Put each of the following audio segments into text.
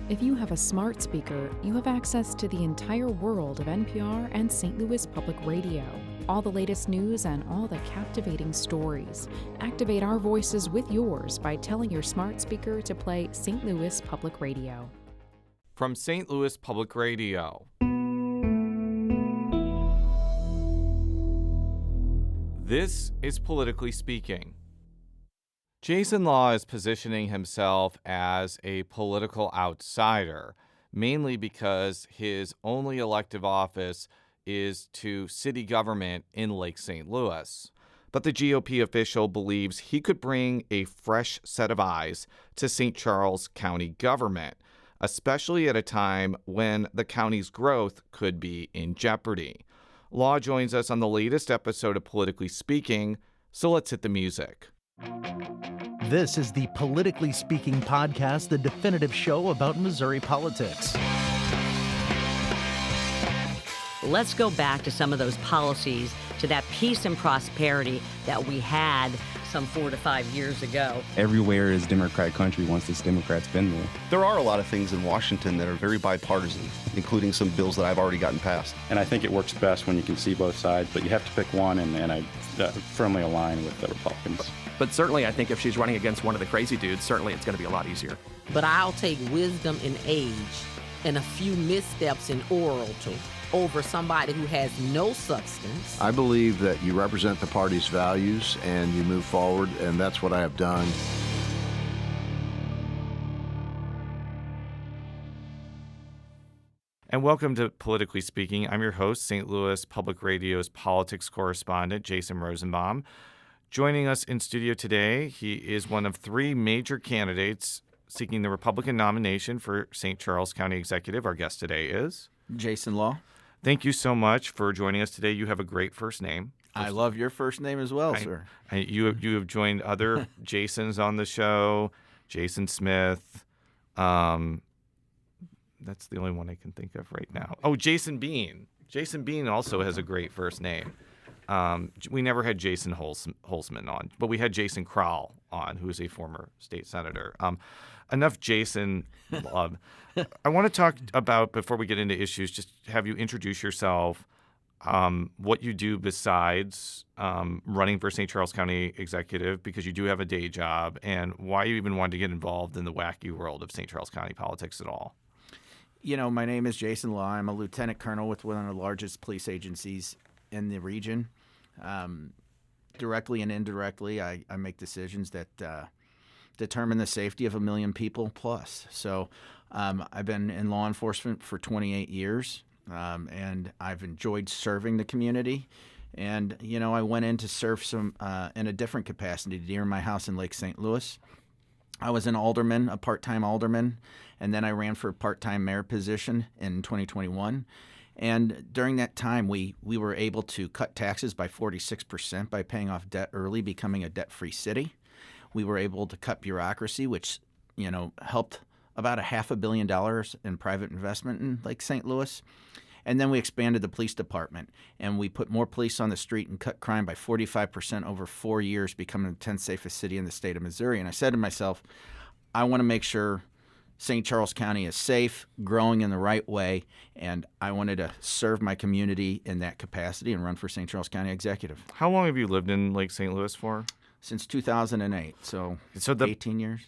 If you have a smart speaker, you have access to the entire world of NPR and St. Louis Public Radio. All the latest news and all the captivating stories. Activate our voices with yours by telling your smart speaker to play St. Louis Public Radio. From St. Louis Public Radio. This is Politically Speaking. Jason Law is positioning himself as a political outsider, mainly because his only elective office is to city government in Lake St. Louis. But the GOP official believes he could bring a fresh set of eyes to St. Charles County government, especially at a time when the county's growth could be in jeopardy. Law joins us on the latest episode of Politically Speaking, so let's hit the music. This is the Politically Speaking podcast, the definitive show about Missouri politics. Let's go back to some of those policies, to that peace and prosperity that we had some 4 to 5 years ago. Everywhere is Democrat country once this Democrat's been there. There are a lot of things in Washington that are very bipartisan, including some bills that I've already gotten passed. And I think it works best when you can see both sides, but you have to pick one, and I firmly align with the Republicans. But certainly, I think if she's running against one of the crazy dudes, certainly it's going to be a lot easier. But I'll take wisdom in age and a few missteps in orality over somebody who has no substance. I believe that you represent the party's values and you move forward, and that's what I have done. And welcome to Politically Speaking. I'm your host, St. Louis Public Radio's politics correspondent, Jason Rosenbaum. Joining us in studio today, he is one of 3 major candidates seeking the Republican nomination for St. Charles County Executive. Our guest today is Jason Law. Thank you so much for joining us today. You have a great first name. I love your first name as well, sir. You have joined other Jasons on the show, Jason Smith. That's the only one I can think of right now. Oh, Jason Bean. Jason Bean also has a great first name. We never had Jason Holzman on, but we had Jason Crowell on, who is a former state senator. Enough Jason love. I want to talk about, before we get into issues, just have you introduce yourself, what you do besides running for St. Charles County Executive, because you do have a day job, and why you even wanted to get involved in the wacky world of St. Charles County politics at all. You know, my name is Jason Law. I'm a lieutenant colonel with one of the largest police agencies in the region. Directly and indirectly, I make decisions that determine the safety of 1 million people plus. So I've been in law enforcement for 28 years, and I've enjoyed serving the community. And, you know, I went in to serve some in a different capacity near my house in Lake St. Louis. I was an alderman, a part-time alderman, and then I ran for a part-time mayor position in 2021. And during that time, we were able to cut taxes by 46% by paying off debt early, becoming a debt-free city. We were able to cut bureaucracy, which, you know, helped about $500 million in private investment in Lake St. Louis. And then we expanded the police department, and we put more police on the street and cut crime by 45% over 4 years, becoming the 10th safest city in the state of Missouri. And I said to myself, I want to make sure St. Charles County is safe, growing in the right way, and I wanted to serve my community in that capacity and run for St. Charles County Executive. How long have you lived in Lake St. Louis for? Since 2008, so 18 years.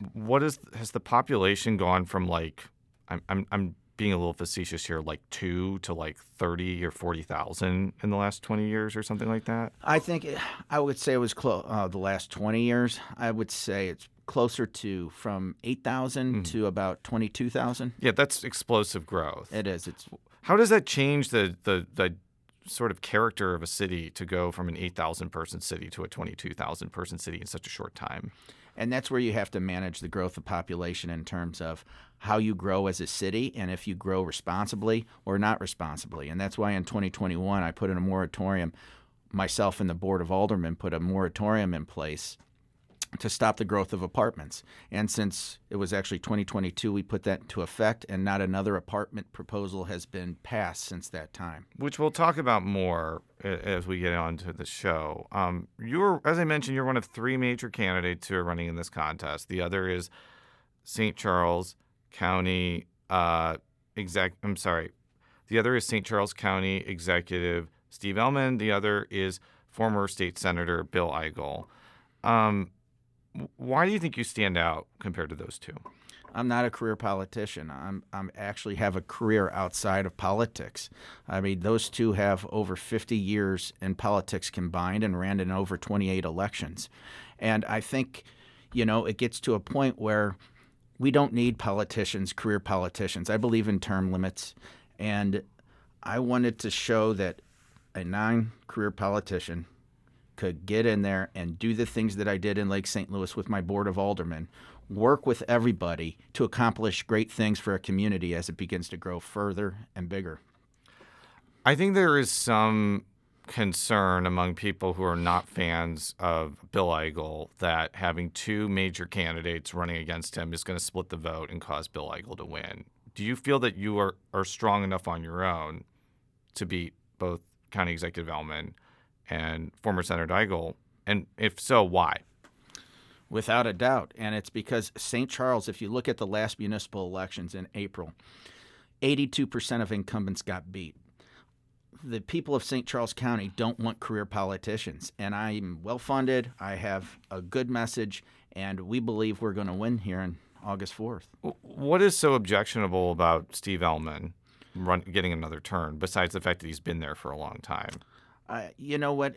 Has the population gone from, like, I'm being a little facetious here, like 2 to like 30 or 40,000 in the last 20 years or something like that? I would say it was the last 20 years. I would say it's closer to from 8,000 to about 22,000. Yeah, that's explosive growth. It is. How does that change the sort of character of a city to go from an 8,000 person city to a 22,000 person city in such a short time? And that's where you have to manage the growth of population in terms of how you grow as a city and if you grow responsibly or not responsibly. And that's why in 2021 I put in a moratorium. Myself and the Board of Aldermen put a moratorium in place to stop the growth of apartments. And since it was actually 2022, we put that into effect, and not another apartment proposal has been passed since that time. Which we'll talk about more as we get on to the show. As I mentioned, you're one of 3 major candidates who are running in this contest. The other is St. Charles County The other is St. Charles County Executive Steve Ehlmann. The other is former state senator Bill Eigel. Why do you think you stand out compared to those two? I'm not a career politician. I'm actually have a career outside of politics. I mean, those two have over 50 years in politics combined and ran in over 28 elections. And I think, it gets to a point where we don't need politicians, career politicians. I believe in term limits. And I wanted to show that a non-career politician could get in there and do the things that I did in Lake St. Louis with my board of aldermen, work with everybody to accomplish great things for a community as it begins to grow further and bigger. I think there is some concern among people who are not fans of Bill Eigel that having two major candidates running against him is going to split the vote and cause Bill Eigel to win. Do you feel that you are strong enough on your own to beat both County Executive Ehlmann and former Senator Eigel? And if so, why? Without a doubt. And it's because St. Charles, if you look at the last municipal elections in April, 82% of incumbents got beat. The people of St. Charles County don't want career politicians. And I'm well-funded. I have a good message. And we believe we're going to win here on August 4th. What is so objectionable about Steve Ehlmann getting another term, besides the fact that he's been there for a long time? You know what?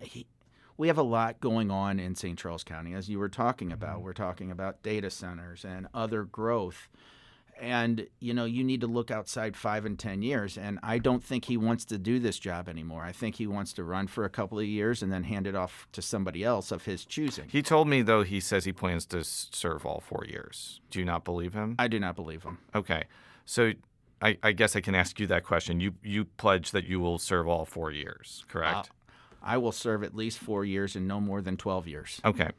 We have a lot going on in St. Charles County, as you were talking about. We're talking about data centers and other growth. And, you need to look outside 5 and 10 years. And I don't think he wants to do this job anymore. I think he wants to run for a couple of years and then hand it off to somebody else of his choosing. He told me, though, he says he plans to serve all 4 years. Do you not believe him? I do not believe him. Okay. So I guess I can ask you that question. You pledge that you will serve all 4 years, correct? I will serve at least 4 years and no more than 12 years. Okay.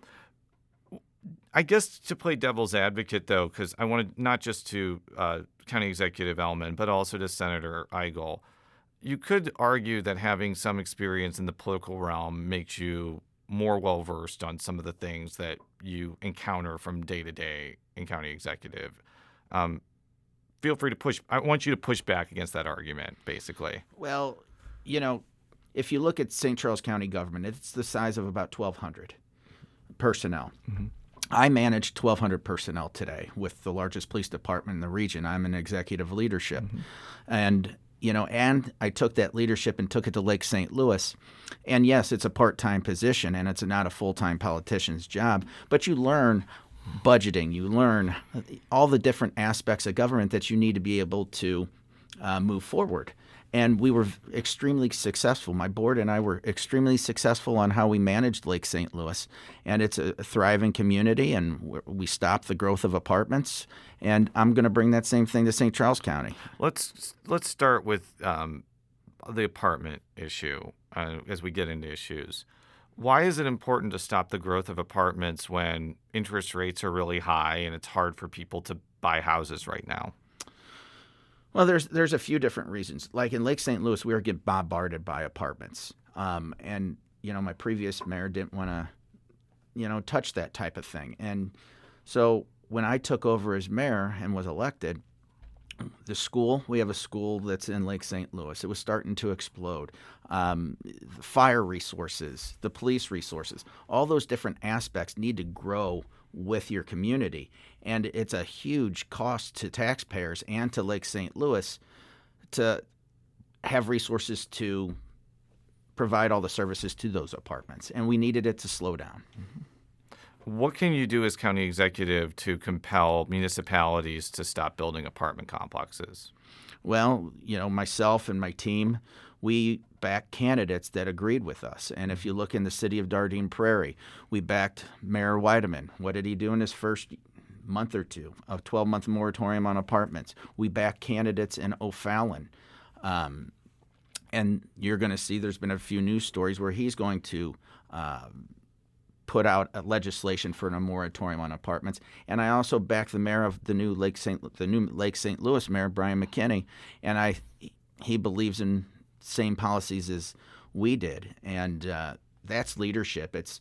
I guess to play devil's advocate, though, because I wanted not just to County Executive Ehlmann, but also to Senator Eigel, you could argue that having some experience in the political realm makes you more well-versed on some of the things that you encounter from day to day in County Executive. Feel free to push. I want you to push back against that argument, basically. Well, if you look at St. Charles County government, it's the size of about 1,200 personnel. Mm-hmm. I manage 1,200 personnel today with the largest police department in the region. I'm in executive leadership. Mm-hmm. And I took that leadership and took it to Lake St. Louis. And yes, it's a part-time position and it's not a full-time politician's job, but you learn budgeting, you learn all the different aspects of government that you need to be able to move forward. And we were extremely successful. My board and I were extremely successful on how we managed Lake St. Louis. And it's a thriving community, and we stopped the growth of apartments. And I'm going to bring that same thing to St. Charles County. Let's start with the apartment issue as we get into issues. Why is it important to stop the growth of apartments when interest rates are really high and it's hard for people to buy houses right now? Well, there's a few different reasons. Like in Lake St. Louis, we were getting bombarded by apartments. And, my previous mayor didn't want to, touch that type of thing. And so when I took over as mayor and was elected, we have a school that's in Lake St. Louis. It was starting to explode. The fire resources, the police resources, all those different aspects need to grow with your community. And it's a huge cost to taxpayers and to Lake St. Louis to have resources to provide all the services to those apartments. And we needed it to slow down. Mm-hmm. What can you do as county executive to compel municipalities to stop building apartment complexes? Well, myself and my team, we backed candidates that agreed with us. And if you look in the city of Dardenne Prairie, we backed Mayor Weideman. What did he do in his first month or two? A 12-month moratorium on apartments. We backed candidates in O'Fallon. And you're going to see there's been a few news stories where he's going to put out a legislation for a moratorium on apartments. And I also backed the mayor of the new Lake St. Louis mayor, Brian McKinney, and he believes in same policies as we did, and that's leadership. It's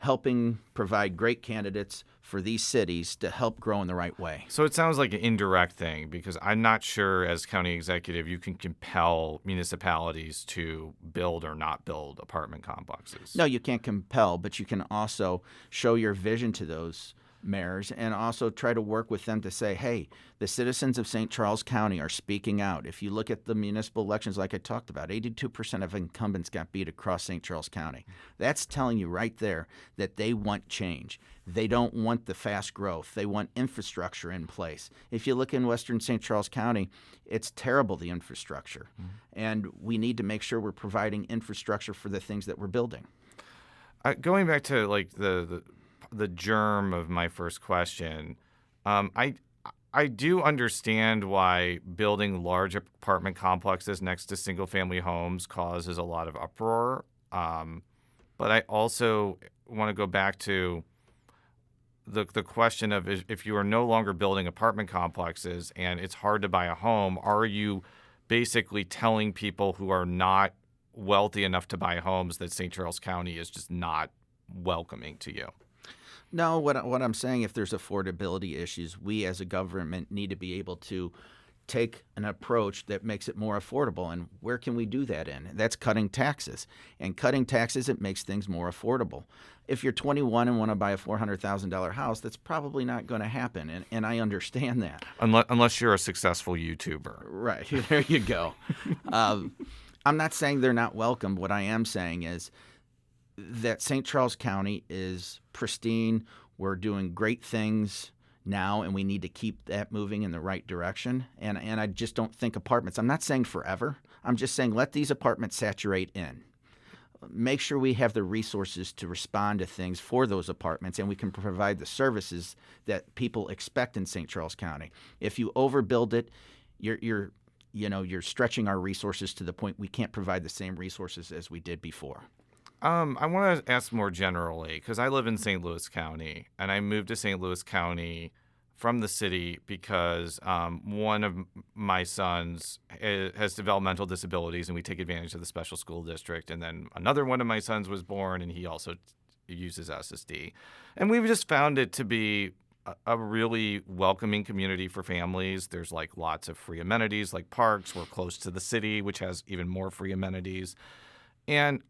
helping provide great candidates for these cities to help grow in the right way. So it sounds like an indirect thing, because I'm not sure as county executive you can compel municipalities to build or not build apartment complexes. No, you can't compel, but you can also show your vision to those mayors and also try to work with them to say, hey, the citizens of St. Charles County are speaking out. If you look at the municipal elections like I talked about, 82% of incumbents got beat across St. Charles County. That's telling you right there that they want change. They don't want the fast growth. They want infrastructure in place. If you look in western St. Charles County, it's terrible, the infrastructure. And we need to make sure we're providing infrastructure for the things that we're building. Going back to like the germ of my first question, I do understand why building large apartment complexes next to single-family homes causes a lot of uproar. But I also want to go back to the question of if you are no longer building apartment complexes and it's hard to buy a home, are you basically telling people who are not wealthy enough to buy homes that St. Charles County is just not welcoming to you? No, what I'm saying, if there's affordability issues, we as a government need to be able to take an approach that makes it more affordable. And where can we do that in? That's cutting taxes. And cutting taxes, it makes things more affordable. If you're 21 and want to buy a $400,000 house, that's probably not going to happen. And I understand that. Unless you're a successful YouTuber. Right. There you go. I'm not saying they're not welcome. What I am saying is that St. Charles County is pristine. We're doing great things now, and we need to keep that moving in the right direction. And I just don't think apartments, I'm not saying forever. I'm just saying let these apartments saturate in. Make sure we have the resources to respond to things for those apartments, and we can provide the services that people expect in St. Charles County. If you overbuild it, you're stretching our resources to the point we can't provide the same resources as we did before. I want to ask more generally, because I live in St. Louis County, and I moved to St. Louis County from the city because one of my sons has developmental disabilities, and we take advantage of the special school district. And then another one of my sons was born, and he also uses SSD. And we've just found it to be a really welcoming community for families. There's like lots of free amenities like parks. We're close to the city, which has even more free amenities. And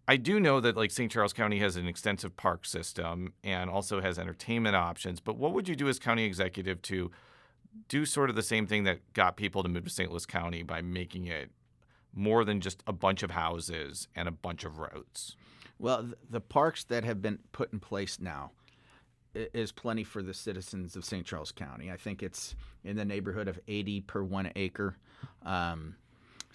I do know that like St. Charles County has an extensive park system and also has entertainment options. But what would you do as county executive to do sort of the same thing that got people to move to St. Louis County by making it more than just a bunch of houses and a bunch of roads? Well, the parks that have been put in place now is plenty for the citizens of St. Charles County. I think it's in the neighborhood of 80 per 1 acre.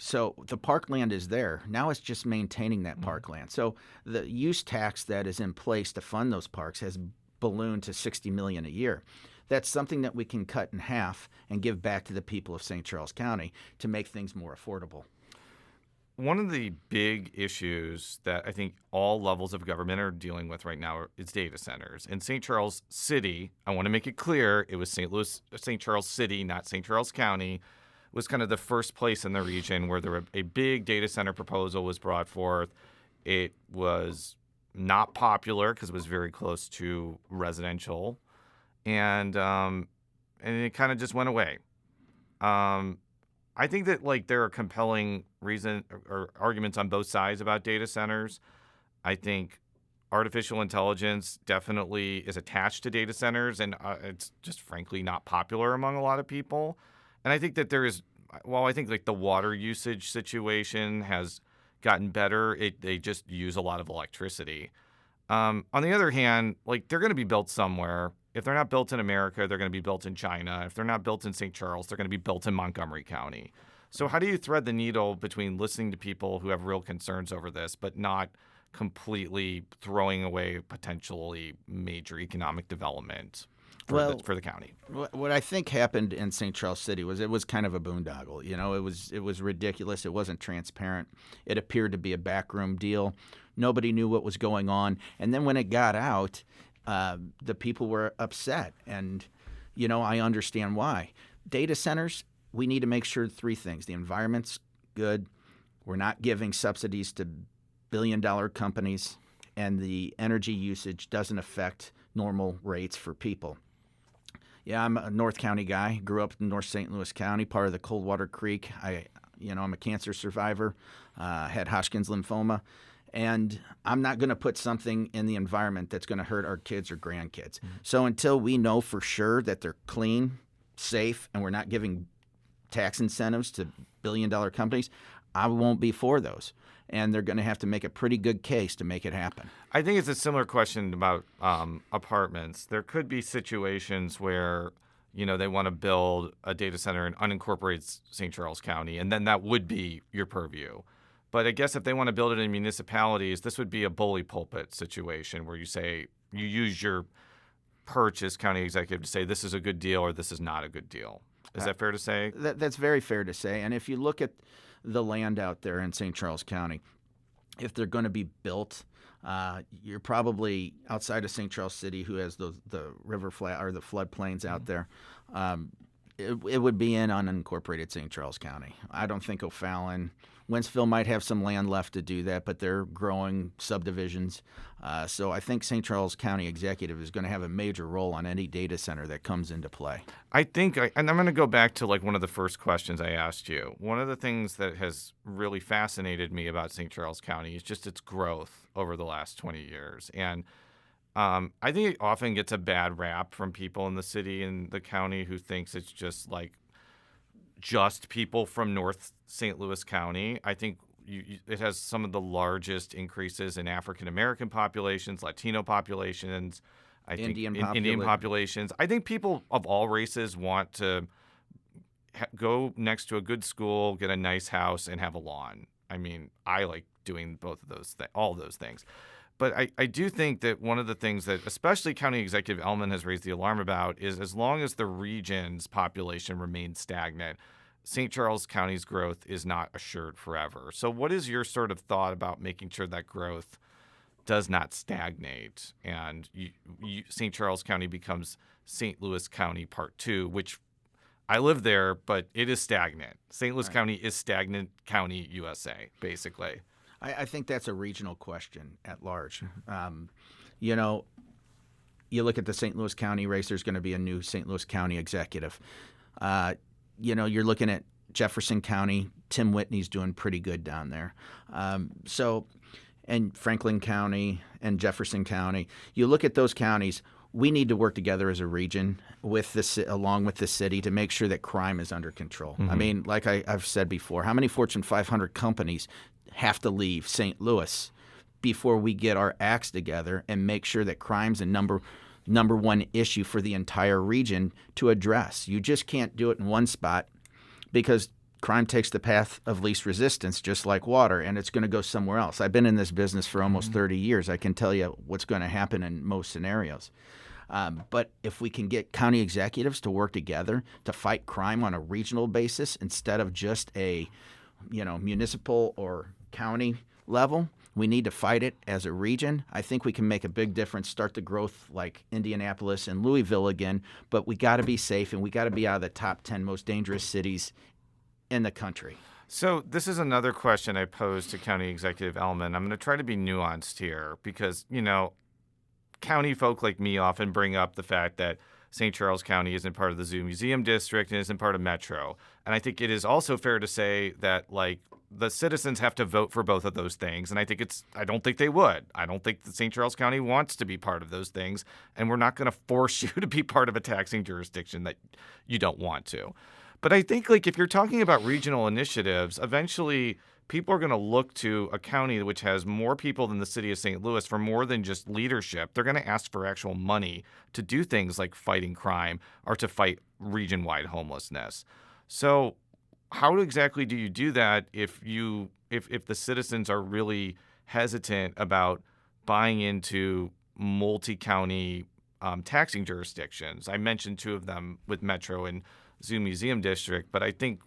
So the parkland is there. Now it's just maintaining that parkland. So the use tax that is in place to fund those parks has ballooned to $60 million a year. That's something that we can cut in half and give back to the people of St. Charles County to make things more affordable. One of the big issues that I think all levels of government are dealing with right now is data centers. In St. Charles City, I want to make it clear, it was St. Charles City, not St. Charles County, was kind of the first place in the region where a big data center proposal was brought forth. It was not popular because it was very close to residential, and it kind of just went away. I think that like there are compelling reason or arguments on both sides about data centers. I think artificial intelligence definitely is attached to data centers, and it's just frankly not popular among a lot of people. And I think that I think like the water usage situation has gotten better. They just use a lot of electricity. On the other hand, like they're going to be built somewhere. If they're not built in America, they're going to be built in China. If they're not built in St. Charles, they're going to be built in Montgomery County. So how do you thread the needle between listening to people who have real concerns over this, but not completely throwing away potentially major economic development for the county? What I think happened in St. Charles City was it was kind of a boondoggle. You know, it was ridiculous. It wasn't transparent. It appeared to be a backroom deal. Nobody knew what was going on. And then when it got out, the people were upset. And, you know, I understand why. Data centers, we need to make sure three things. The environment's good. We're not giving subsidies to billion-dollar companies. and the energy usage doesn't affect normal rates for people. Yeah, I'm a North County guy. Grew up in North St. Louis County, part of the Coldwater Creek. I'm a cancer survivor, had Hodgkin's lymphoma, and I'm not going to put something in the environment that's going to hurt our kids or grandkids. So until we know for sure that they're clean, safe, and we're not giving tax incentives to billion-dollar companies, I won't be for those. And they're going to have to make a pretty good case to make it happen. I think it's a similar question about apartments. There could be situations where, they want to build a data center in unincorporated St. Charles County, and then that would be your purview. But I guess if they want to build it in municipalities, this would be a bully pulpit situation where you say you use your perch as county executive to say this is a good deal or this is not a good deal. Is that fair to say? That's very fair to say. And if you look at the land out there in St. Charles County, if they're going to be built, you're probably outside of St. Charles City, who has the river flat or the floodplains out there. It would be in unincorporated St. Charles County. I don't think O'Fallon, Wentzville might have some land left to do that, but they're growing subdivisions. So I think St. Charles County Executive is going to have a major role on any data center that comes into play. I think, and I'm going to go back to like one of the first questions I asked you. One of the things that has really fascinated me about St. Charles County is just its growth over the last 20 years. And I think it often gets a bad rap from people in the city and the county who thinks it's just like just people from North St. Louis County. I think it has some of the largest increases in African American populations, Latino populations, Indian populations. I think people of all races want to go next to a good school, get a nice house, and have a lawn. I mean, I like doing both of those all those things. But I do think that one of the things that especially County Executive Ehlmann has raised the alarm about is as long as the region's population remains stagnant, St. Charles County's growth is not assured forever. So what is your sort of thought about making sure that growth does not stagnate and St. Charles County becomes St. Louis County Part 2, which I live there, but it is stagnant. St. Louis County is stagnant county USA, basically. I think that's a regional question at large. You look at the St. Louis County race, there's going to be a new St. Louis County executive. You're looking at Jefferson County. Tim Whitney's doing pretty good down there. And Franklin County and Jefferson County. You look at those counties, we need to work together as a region along with the city to make sure that crime is under control. Mm-hmm. I mean, like I've said before, how many Fortune 500 companies have to leave St. Louis before we get our acts together and make sure that crime's a number one issue for the entire region to address? You just can't do it in one spot because crime takes the path of least resistance, just like water, and it's going to go somewhere else. I've been in this business for almost 30 years. I can tell you what's going to happen in most scenarios. But if we can get county executives to work together to fight crime on a regional basis instead of just a municipal or county level, we need to fight it as a region. I think we can make a big difference, start the growth like Indianapolis and Louisville again, but we got to be safe and we got to be out of the top 10 most dangerous cities in the country. So this is another question I posed to County Executive Ehlmann. I'm going to try to be nuanced here because, county folk like me often bring up the fact that St. Charles County isn't part of the Zoo Museum District and isn't part of Metro. And I think it is also fair to say that, the citizens have to vote for both of those things. And I don't think they would. I don't think that St. Charles County wants to be part of those things. And we're not going to force you to be part of a taxing jurisdiction that you don't want to. But I think, if you're talking about regional initiatives, eventually people are going to look to a county which has more people than the city of St. Louis for more than just leadership. They're going to ask for actual money to do things like fighting crime or to fight region-wide homelessness. So how exactly do you do that if the citizens are really hesitant about buying into multi-county taxing jurisdictions? I mentioned two of them with Metro and Zoo Museum District, but I think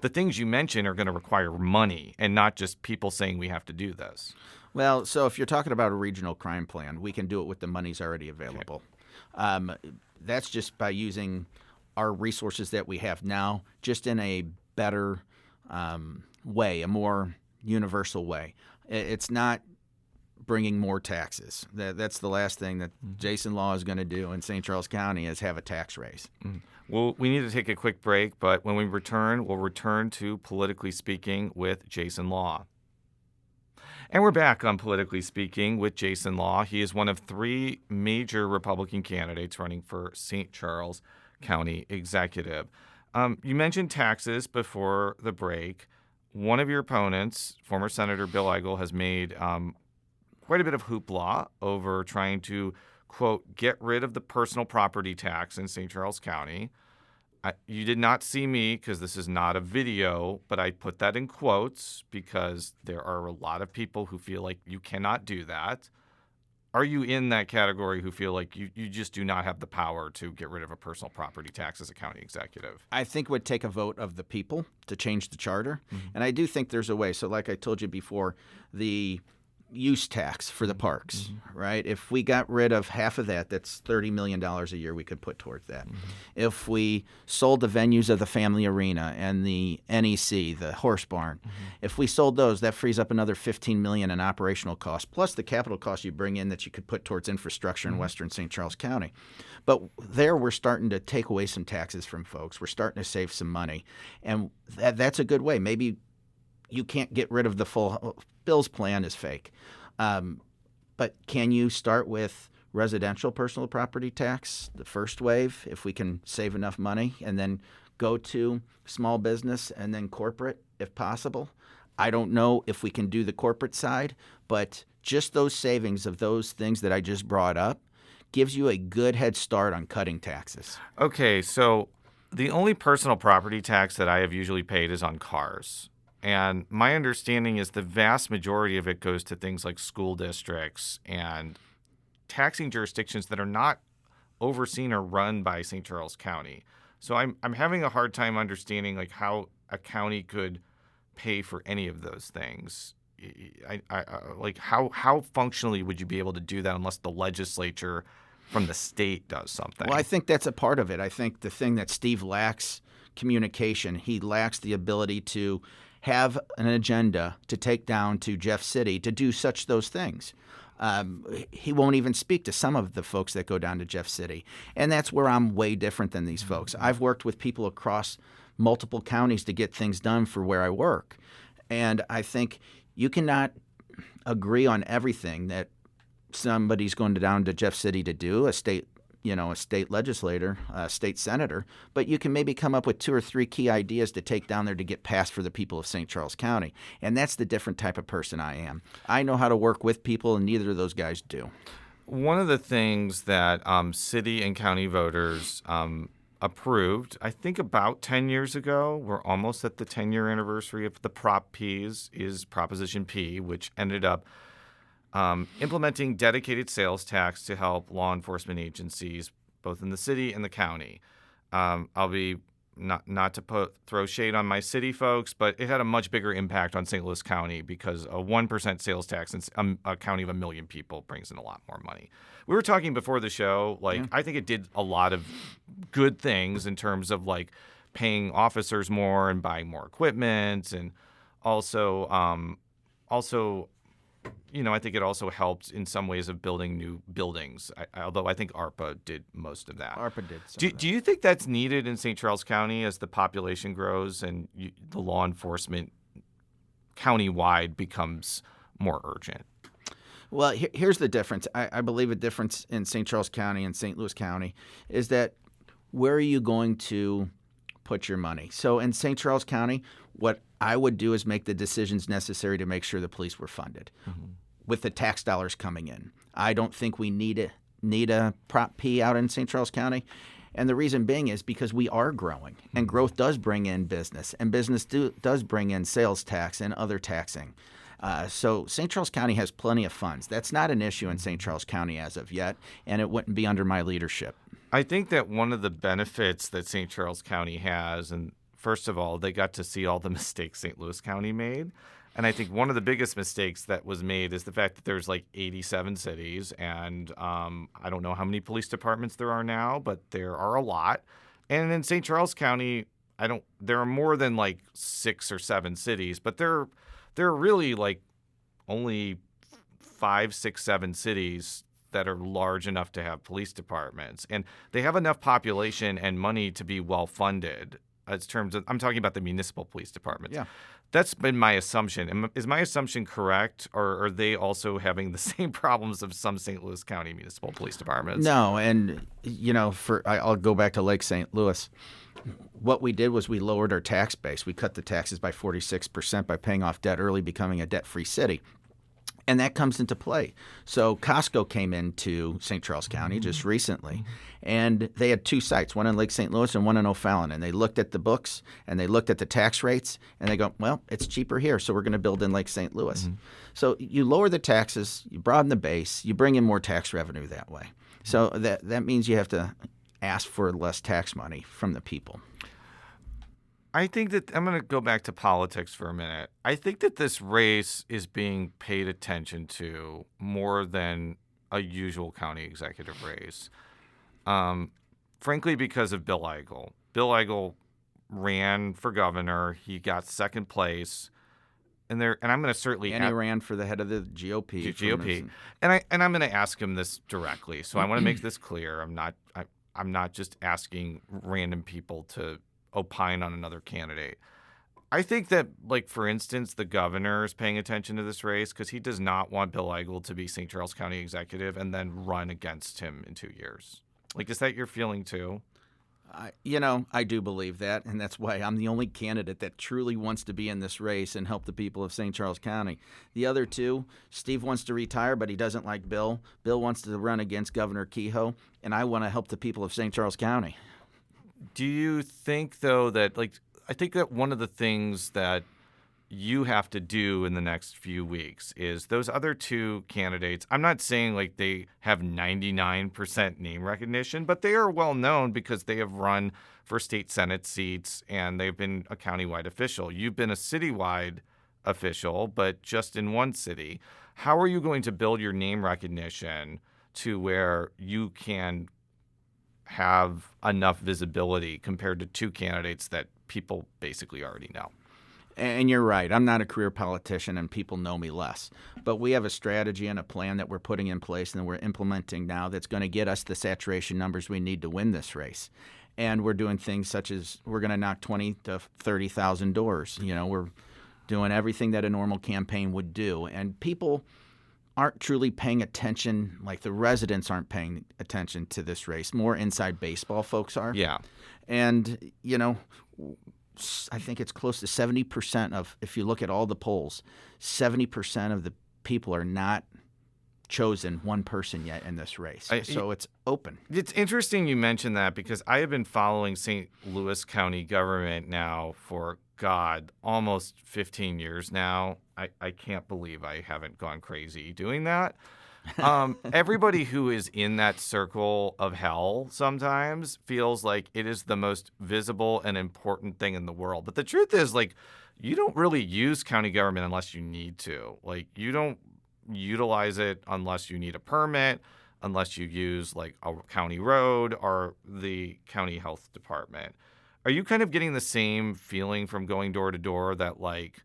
the things you mentioned are going to require money and not just people saying we have to do this. Well, so if you're talking about a regional crime plan, we can do it with the monies already available. Okay. That's just by using our resources that we have now, just in a better way, a more universal way. It's not bringing more taxes. That's the last thing that Jason Law is going to do in St. Charles County is have a tax raise. Well, we need to take a quick break, but when we return, we'll return to Politically Speaking with Jason Law. And we're back on Politically Speaking with Jason Law. He is one of 3 major Republican candidates running for St. Charles County Executive. You mentioned taxes before the break. One of your opponents, former Senator Bill Eigel, has made quite a bit of hoopla over trying to, quote, get rid of the personal property tax in St. Charles County. You did not see me because this is not a video, but I put that in quotes because there are a lot of people who feel like you cannot do that. Are you in that category who feel like you just do not have the power to get rid of a personal property tax as a county executive? I think it would take a vote of the people to change the charter. And I do think there's a way. So like I told you before, the use tax for the parks, right? If we got rid of half of that, that's $30 million a year we could put towards that. If we sold the venues of the Family Arena and the NEC, the Horse Barn, if we sold those, that frees up another $15 million in operational costs, plus the capital costs you bring in that you could put towards infrastructure in western St. Charles County. But there we're starting to take away some taxes from folks. We're starting to save some money. And that's a good way. Maybe you can't get rid of the full Bill's plan is fake. But can you start with residential personal property tax, the first wave, if we can save enough money, and then go to small business and then corporate if possible? I don't know if we can do the corporate side, but just those savings of those things that I just brought up gives you a good head start on cutting taxes. Okay, so the only personal property tax that I have usually paid is on cars. And my understanding is the vast majority of it goes to things like school districts and taxing jurisdictions that are not overseen or run by St. Charles County. So I'm having a hard time understanding like how a county could pay for any of those things. Like how functionally would you be able to do that unless the legislature from the state does something? Well, I think that's a part of it. I think the thing that Steve lacks communication. He lacks the ability to have an agenda to take down to Jeff City to do those things. He won't even speak to some of the folks that go down to Jeff City. And that's where I'm way different than these folks. I've worked with people across multiple counties to get things done for where I work. And I think you cannot agree on everything that somebody's going down to Jeff City to do, a state legislator, a state senator, but you can maybe come up with 2 or 3 key ideas to take down there to get passed for the people of St. Charles County. And that's the different type of person I am. I know how to work with people, and neither of those guys do. One of the things that city and county voters approved, I think about 10 years ago, we're almost at the 10-year anniversary of the Prop Ps, is Proposition P, which ended up implementing dedicated sales tax to help law enforcement agencies, both in the city and the county. I'll be not to throw shade on my city folks, but it had a much bigger impact on St. Louis County because a 1% sales tax in a county of 1 million people brings in a lot more money. We were talking before the show, I think it did a lot of good things in terms of paying officers more and buying more equipment, and also I think it also helped in some ways of building new buildings, although I think ARPA did most of that. ARPA did some of that. Do you think that's needed in St. Charles County as the population grows and the law enforcement countywide becomes more urgent? Well, here's the difference. I believe a difference in St. Charles County and St. Louis County is that where are you going to put your money? So in St. Charles County, what I would do is make the decisions necessary to make sure the police were funded with the tax dollars coming in. I don't think we need a Prop P out in St. Charles County. And the reason being is because we are growing, and growth does bring in business, and business does bring in sales tax and other taxing. So St. Charles County has plenty of funds. That's not an issue in St. Charles County as of yet, and it wouldn't be under my leadership. I think that one of the benefits that St. Charles County has, and first of all, they got to see all the mistakes St. Louis County made. And I think one of the biggest mistakes that was made is the fact that there's 87 cities, and I don't know how many police departments there are now, but there are a lot. And in St. Charles County, there are more than 6 or 7 cities, but there are really only 5, 6, 7 cities that are large enough to have police departments, and they have enough population and money to be well funded. As terms of, I'm talking about the municipal police departments. Yeah. That's been my assumption. Is my assumption correct, or are they also having the same problems of some St. Louis County municipal police departments? No, and I'll go back to Lake St. Louis. What we did was we lowered our tax base. We cut the taxes by 46% by paying off debt early, becoming a debt-free city. And that comes into play. So Costco came into St. Charles County just recently, and they had 2 sites, one in Lake St. Louis and one in O'Fallon. And they looked at the books, and they looked at the tax rates, and they go, well, it's cheaper here, so we're going to build in Lake St. Louis. So you lower the taxes, you broaden the base, you bring in more tax revenue that way. So that means you have to ask for less tax money from the people. I think that I'm going to go back to politics for a minute. I think that this race is being paid attention to more than a usual county executive race. Frankly, because of Bill Eigel. Bill Eigel ran for governor. He got second place. And I'm going to certainly he ran for the head of the GOP. And I'm going to ask him this directly. So I want to make this clear. I'm not just asking random people to opine on another candidate. I think that, like, for instance, the governor is paying attention to this race because he does not want Bill Eigel to be St. Charles County executive and then run against him in 2 years. Like, is that your feeling too? I do believe that, and that's why I'm the only candidate that truly wants to be in this race and help the people of St. Charles County. The other two, Steve wants to retire, but he doesn't like Bill. Bill wants to run against Governor Kehoe, and I want to help the people of St. Charles County. Do you think, though, that, like, I think that one of the things that you have to do in the next few weeks is those other 2 candidates, I'm not saying like they have 99% name recognition, but they are well known because they have run for state Senate seats and they've been a countywide official. You've been a citywide official, but just in one city. How are you going to build your name recognition to where you can have enough visibility compared to 2 candidates that people basically already know? And you're right. I'm not a career politician, and people know me less. But we have a strategy and a plan that we're putting in place and that we're implementing now that's going to get us the saturation numbers we need to win this race. And we're doing things such as we're going to knock 20 to 30,000 doors. We're doing everything that a normal campaign would do. And people aren't truly paying attention, like the residents aren't paying attention to this race. More inside baseball folks are. Yeah. And, I think it's close to 70% of, if you look at all the polls, 70% of the people are not chosen one person yet in this race. So it's open. It's interesting you mentioned that because I have been following St. Louis County government now for, almost 15 years now. I can't believe I haven't gone crazy doing that. Everybody who is in that circle of hell sometimes feels like it is the most visible and important thing in the world. But the truth is, like, you don't really use county government unless you need to. Like, you don't utilize it unless you need a permit, unless you use, like, a county road or the county health department. Are you kind of getting the same feeling from going door to door that, like,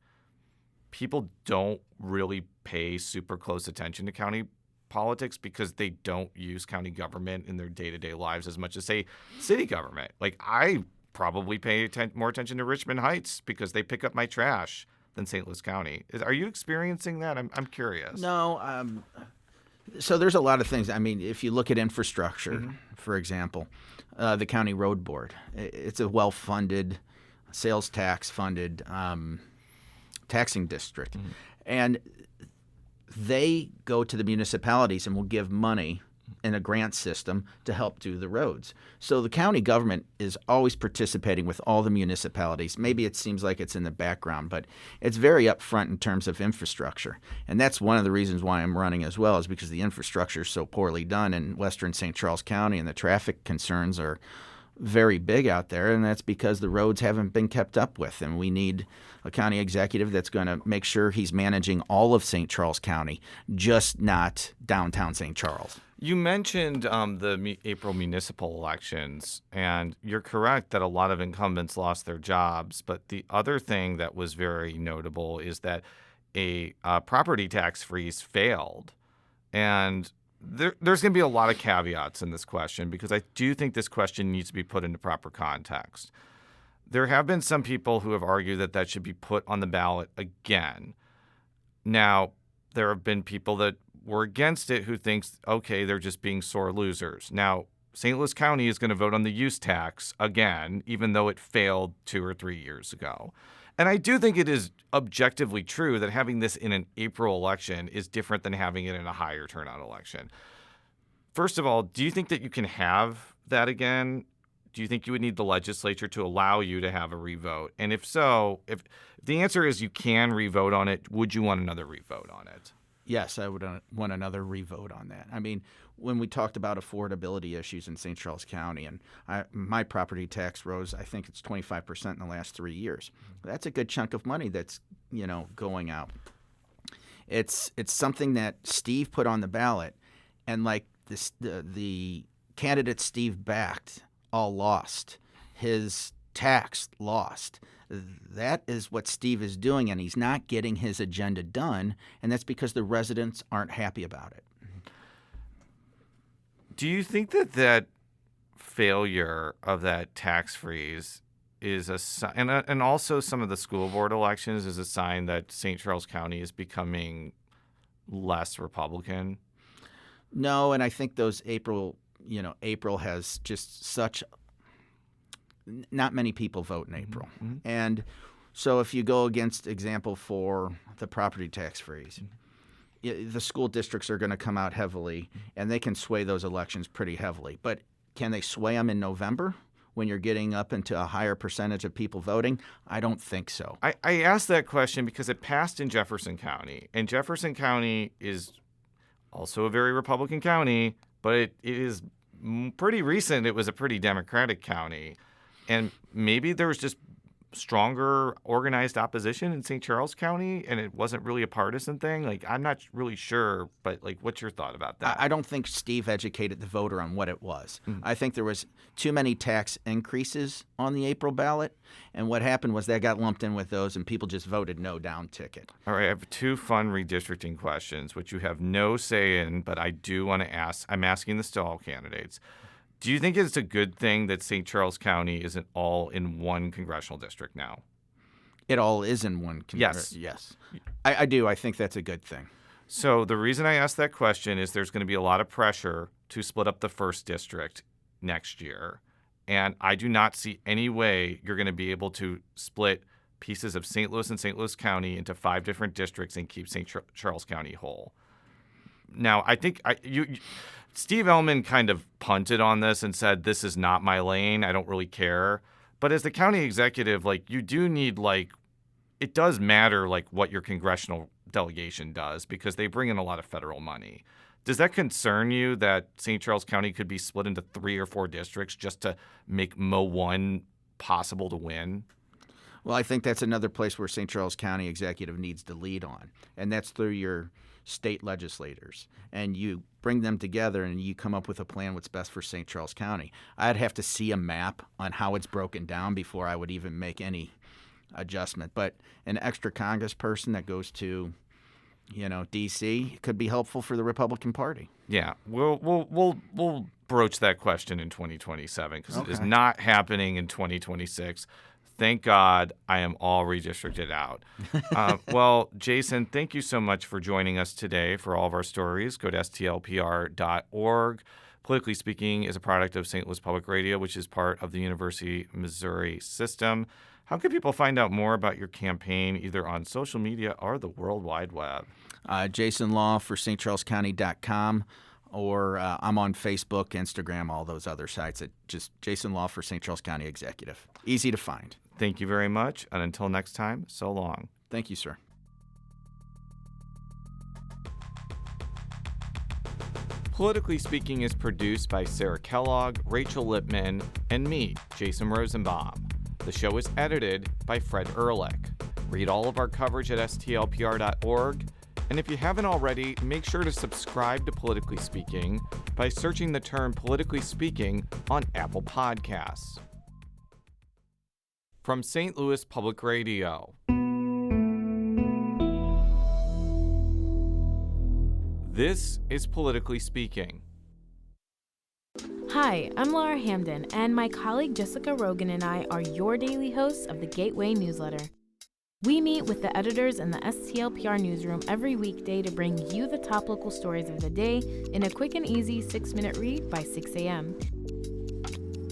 people don't really pay super close attention to county politics because they don't use county government in their day-to-day lives as much as, say, city government? Like, I probably pay more attention to Richmond Heights because they pick up my trash than St. Louis County. Are you experiencing that? I'm curious. No. So there's a lot of things. I mean, if you look at infrastructure, for example, the county road board, it's a well-funded, sales tax-funded taxing district. And they go to the municipalities and will give money in a grant system to help do the roads. So the county government is always participating with all the municipalities. Maybe it seems like it's in the background, but it's very upfront in terms of infrastructure. And that's one of the reasons why I'm running as well, is because the infrastructure is so poorly done in western St. Charles County, and the traffic concerns are very big out there, and that's because the roads haven't been kept up with. And we need a county executive that's going to make sure he's managing all of St. Charles County, just not downtown St. Charles. You mentioned the April municipal elections, and you're correct that a lot of incumbents lost their jobs. But the other thing that was very notable is that a property tax freeze failed. And there's going to be a lot of caveats in this question because I do think this question needs to be put into proper context. There have been some people who have argued that that should be put on the ballot again. Now, there have been people that were against it who thinks, okay, they're just being sore losers. Now, St. Louis County is going to vote on the use tax again, even though it failed 2 or 3 years ago. And I do think it is objectively true that having this in an April election is different than having it in a higher turnout election. First of all, do you think that you can have that again? Do you think you would need the legislature to allow you to have a revote? And if so, if the answer is you can revote on it, would you want another revote on it? Yes, I would want another revote on that. I mean, when we talked about affordability issues in St. Charles County, and my property tax rose, I think it's 25% in the last 3 years. That's a good chunk of money that's, going out. It's something that Steve put on the ballot, and like the candidates Steve backed all lost. His tax lost. That is what Steve is doing, and he's not getting his agenda done, and that's because the residents aren't happy about it. Do you think that failure of that tax freeze is a sign, and also some of the school board elections is a sign that St. Charles County is becoming less Republican? No, and I think those April has just such not many people vote in April. Mm-hmm. And so if you go against example for the property tax freeze, the school districts are going to come out heavily, and they can sway those elections pretty heavily. But can they sway them in November when you're getting up into a higher percentage of people voting? I don't think so. I asked that question because it passed in Jefferson County, and Jefferson County is also a very Republican county, but it is pretty recent. It was a pretty Democratic county. And maybe there was just stronger organized opposition in St. Charles County, and it wasn't really a partisan thing. Like, I'm not really sure, but what's your thought about that? I don't think Steve educated the voter on what it was. I think there was too many tax increases on the April ballot, and what happened was that got lumped in with those, and people just voted no down ticket. All right, I have 2 fun redistricting questions, which you have no say in, but I do want to ask. I'm asking this to all candidates. Do you think it's a good thing that St. Charles County isn't all in one congressional district now? It all is in one Yes. Yes. I do. I think that's a good thing. So the reason I asked that question is there's going to be a lot of pressure to split up the 1st district next year. And I do not see any way you're going to be able to split pieces of St. Louis and St. Louis County into 5 different districts and keep St. Charles County whole. Now, I think Steve Ehlmann kind of punted on this and said, this is not my lane. I don't really care. But as the county executive, you do need, it does matter, what your congressional delegation does because they bring in a lot of federal money. Does that concern you that St. Charles County could be split into 3 or 4 districts just to make Mo 1 possible to win? Well, I think that's another place where St. Charles County executive needs to lead on, and that's through your state legislators, and you bring them together and you come up with a plan what's best for St. Charles County. I'd have to see a map on how it's broken down before I would even make any adjustment. But an extra congressperson that goes to, D.C. could be helpful for the Republican Party. Yeah, we'll broach that question in 2027 because It is not happening in 2026. Thank God I am all redistricted out. Well, Jason, thank you so much for joining us today for all of our stories. Go to stlpr.org. Politically Speaking is a product of St. Louis Public Radio, which is part of the University of Missouri system. How can people find out more about your campaign, either on social media or the World Wide Web? Jason Law for stcharlescounty.com, or I'm on Facebook, Instagram, all those other sites at just Jason Law for St. Charles County Executive. Easy to find. Thank you very much, and until next time, so long. Thank you, sir. Politically Speaking is produced by Sarah Kellogg, Rachel Lippman, and me, Jason Rosenbaum. The show is edited by Fred Ehrlich. Read all of our coverage at stlpr.org. And if you haven't already, make sure to subscribe to Politically Speaking by searching the term Politically Speaking on Apple Podcasts. From St. Louis Public Radio. This is Politically Speaking. Hi, I'm Laura Hamden, and my colleague Jessica Rogan and I are your daily hosts of the Gateway newsletter. We meet with the editors in the STLPR newsroom every weekday to bring you the top local stories of the day in a quick and easy 6-minute read by 6 a.m.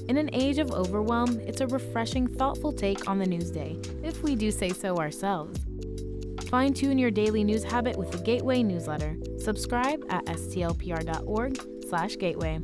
In an age of overwhelm, it's a refreshing, thoughtful take on the news day, if we do say so ourselves. Fine-tune your daily news habit with the Gateway newsletter. Subscribe at stlpr.org/gateway.